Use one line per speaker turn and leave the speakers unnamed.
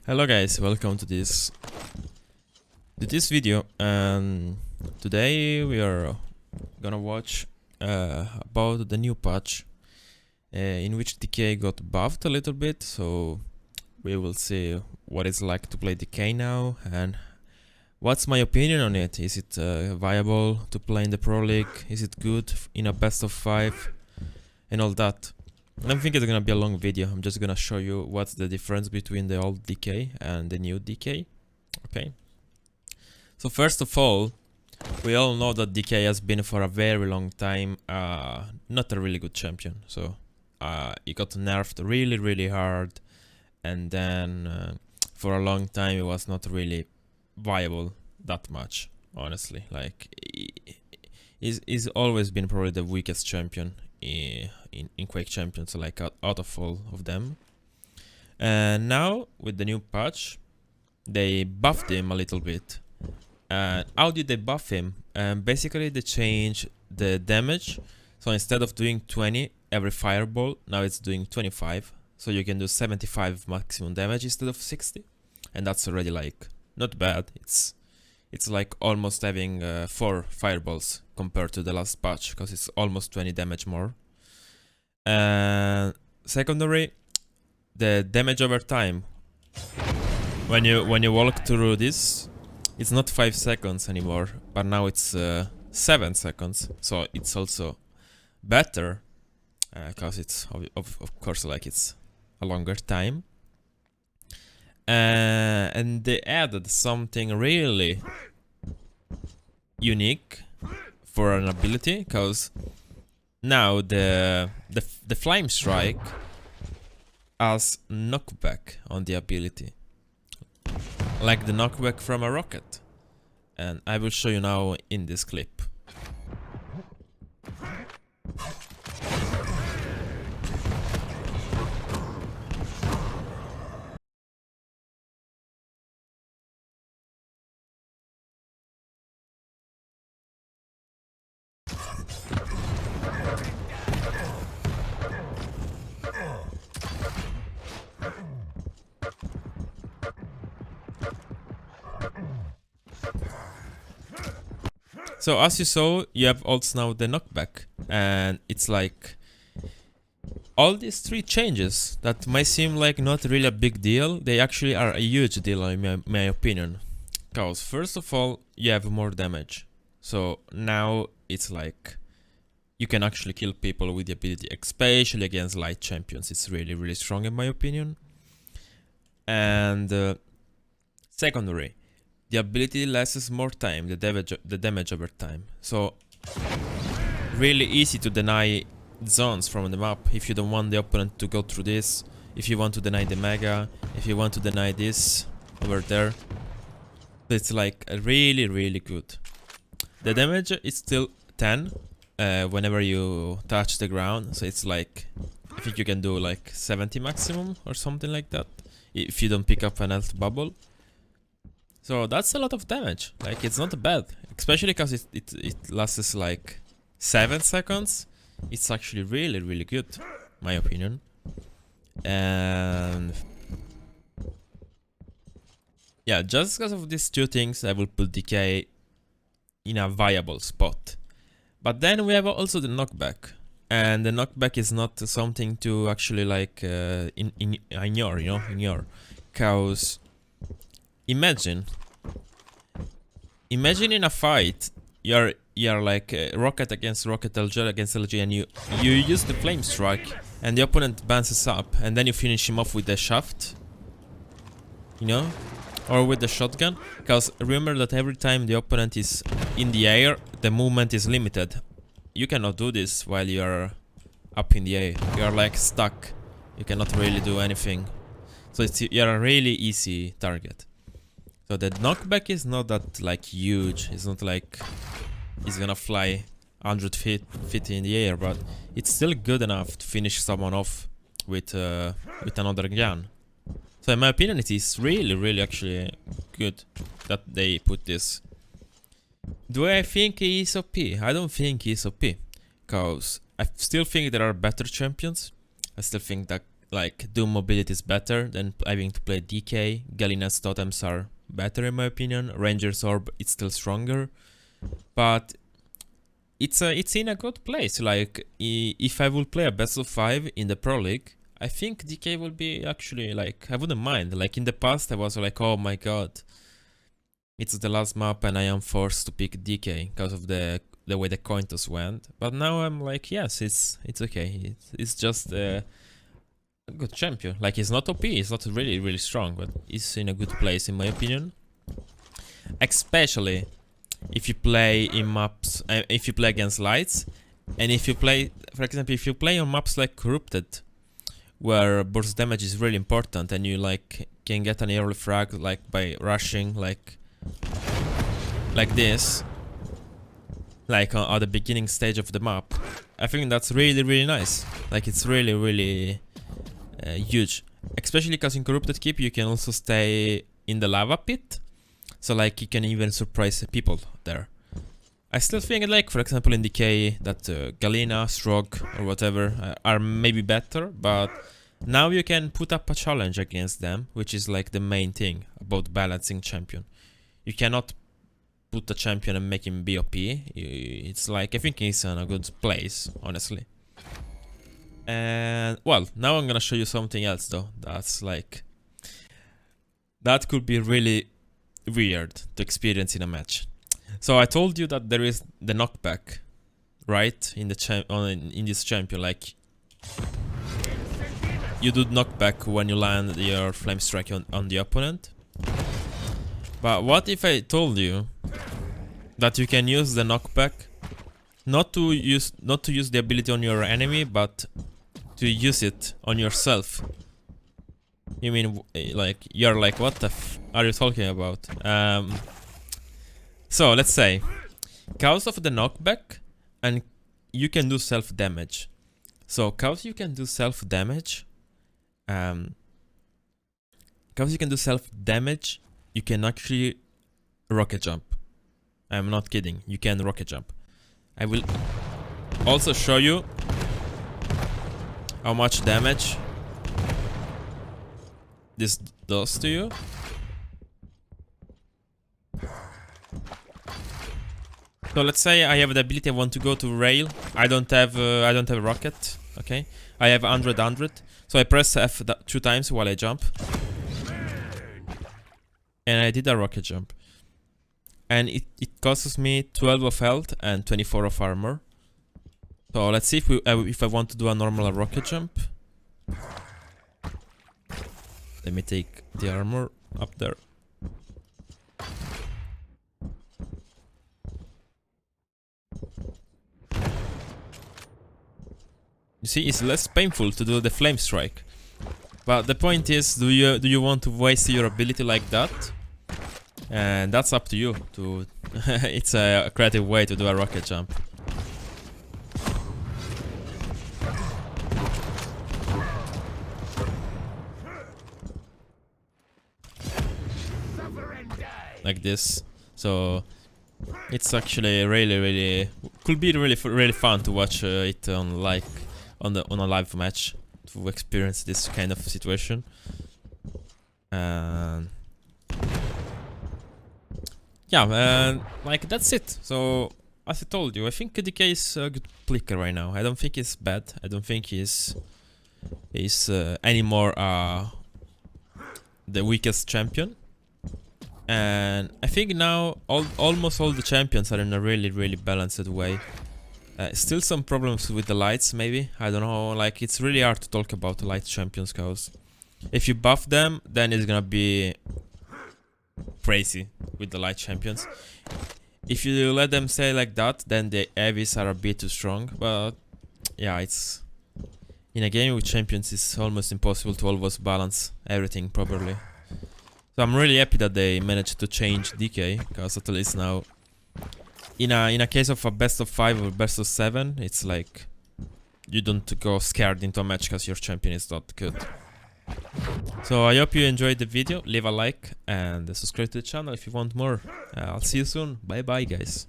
Hello guys, welcome to this video, and today we are gonna watch about the new patch in which DK got buffed a little bit, so we will see what it's like to play DK now and what's my opinion on it. Is it viable to play in the Pro League? Is it good in a best of 5 and all that? I don't think it's gonna be a long video. I'm just gonna show you what's the difference between the old DK and the new DK. Okay. So first of all, we all know that DK has been for a very long time not a really good champion. So he got nerfed really hard, and then for a long time it was not really viable that much. Honestly, like he's always been probably the weakest champion in Quake Champions, like out of all of them. And now with the new patch, they buffed him a little bit. And how did they buff him? Basically they changed the damage. So instead of doing 20 every fireball, now it's doing 25. So you can do 75 maximum damage instead of 60. And that's already like not bad. It's like almost having 4 fireballs compared to the last patch, because it's almost 20 damage more. And secondary, the damage over time. When you walk through this, it's not 5 seconds anymore, but now it's 7 seconds. So it's also better, because it's of course like it's a longer time. And they added something really unique for an ability, because now the flame strike has knockback on the ability, like the knockback from a rocket, and I will show you now in this clip. So as you saw, you have also now the knockback, and it's like all these 3 changes that might seem like not really a big deal, they actually are a huge deal in my opinion. Because first of all, you have more damage. So now it's like you can actually kill people with the ability, especially against light champions. It's really strong in my opinion. And secondary, the ability lasts more time, the damage over time. So really easy to deny zones from the map if you don't want the opponent to go through this, if you want to deny the mega, if you want to deny this over there. It's like really good. The damage is still 10 whenever you touch the ground, so it's like I think you can do like 70 maximum or something like that if you don't pick up an health bubble. So that's a lot of damage. Like, it's not bad, especially because it lasts like 7 seconds. It's actually really good, my opinion. And yeah, just because of these 2 things, I will put DK in a viable spot. But then we have also the knockback, and the knockback is not something to actually like ignore, cause imagine in a fight, you're like rocket against rocket, LG against LG, and you use the flame strike, and the opponent bounces up, and then you finish him off with the shaft, or with the shotgun. Because remember that every time the opponent is in the air, the movement is limited. You cannot do this while you're up in the air. You're like stuck. You cannot really do anything. So you're a really easy target. So the knockback is not that like huge. It's not like he's gonna fly 100 feet in the air, but it's still good enough to finish someone off with another gun. So in my opinion, it is really actually good that they put this. Do I think he is OP? I don't think he is OP, because I still think there are better champions. I still think that like Doom mobility is better than having to play DK. Galina's totems are better in my opinion. Ranger's Orb is still stronger, but it's in a good place. Like if I will play a best of 5 in the Pro League, I think DK will be actually like, I wouldn't mind. Like in the past I was like, oh my god, it's the last map and I am forced to pick DK because of the way the coin toss went. But now I'm like, yes, it's okay. It's just a good champion. Like he's not OP, he's not really strong, but he's in a good place in my opinion. Especially if you play in maps, if you play against lights, and if you play, for example, if you play on maps like Corrupted, where burst damage is really important, and you like can get an early frag like by rushing like this, like at the beginning stage of the map. I think that's really nice. Like it's really huge, especially because in Corrupted Keep you can also stay in the lava pit, so like you can even surprise people there. I still think like, for example in DK, that Galina, Strog or whatever are maybe better, but now you can put up a challenge against them, which is like the main thing about balancing champion. You cannot put a champion and make him BOP. It's like, I think he's in a good place, honestly. And well, now I'm gonna show you something else though. That's like, that could be really weird to experience in a match. So I told you that there is the knockback, right? In the in this champion, like you do knockback when you land your flame strike on the opponent. But what if I told you that you can use the knockback not to use the ability on your enemy, but to use it on yourself? You mean like you're like, what the f are you talking about? So let's say, cause of the knockback, and you can do self damage. So cause you can do self damage, you can actually rocket jump. I'm not kidding. You can rocket jump. I will also show you how much damage this does to you. So let's say I have the ability, I want to go to rail. I don't have a rocket. Okay, I have 100. So I press F 2 times while I jump, and I did a rocket jump, and it costs me 12 of health and 24 of armor. So let's see if I want to do a normal rocket jump. Let me take the armor up there. You see, it's less painful to do the flame strike. But the point is, do you want to waste your ability like that? And that's up to you. It's a creative way to do a rocket jump. Like this. So it's actually really could be really fun to watch it on like on a live match, to experience this kind of situation. And yeah, like that's it. So as I told you, I think DK is a good clicker right now. I don't think he's bad. I don't think he's anymore the weakest champion. And I think now almost all the champions are in a really balanced way. Still some problems with the lights, maybe. I don't know, like it's really hard to talk about the light champions, cause if you buff them, then it's gonna be crazy with the light champions. If you let them stay like that, then the heavies are a bit too strong. But yeah, it's in a game with champions, it's almost impossible to always balance everything properly. So I'm really happy that they managed to change DK, because at least now, in a case of a best of 5 or best of 7, it's like you don't go scared into a match because your champion is not good. So I hope you enjoyed the video. Leave a like and subscribe to the channel if you want more. I'll see you soon. Bye bye guys.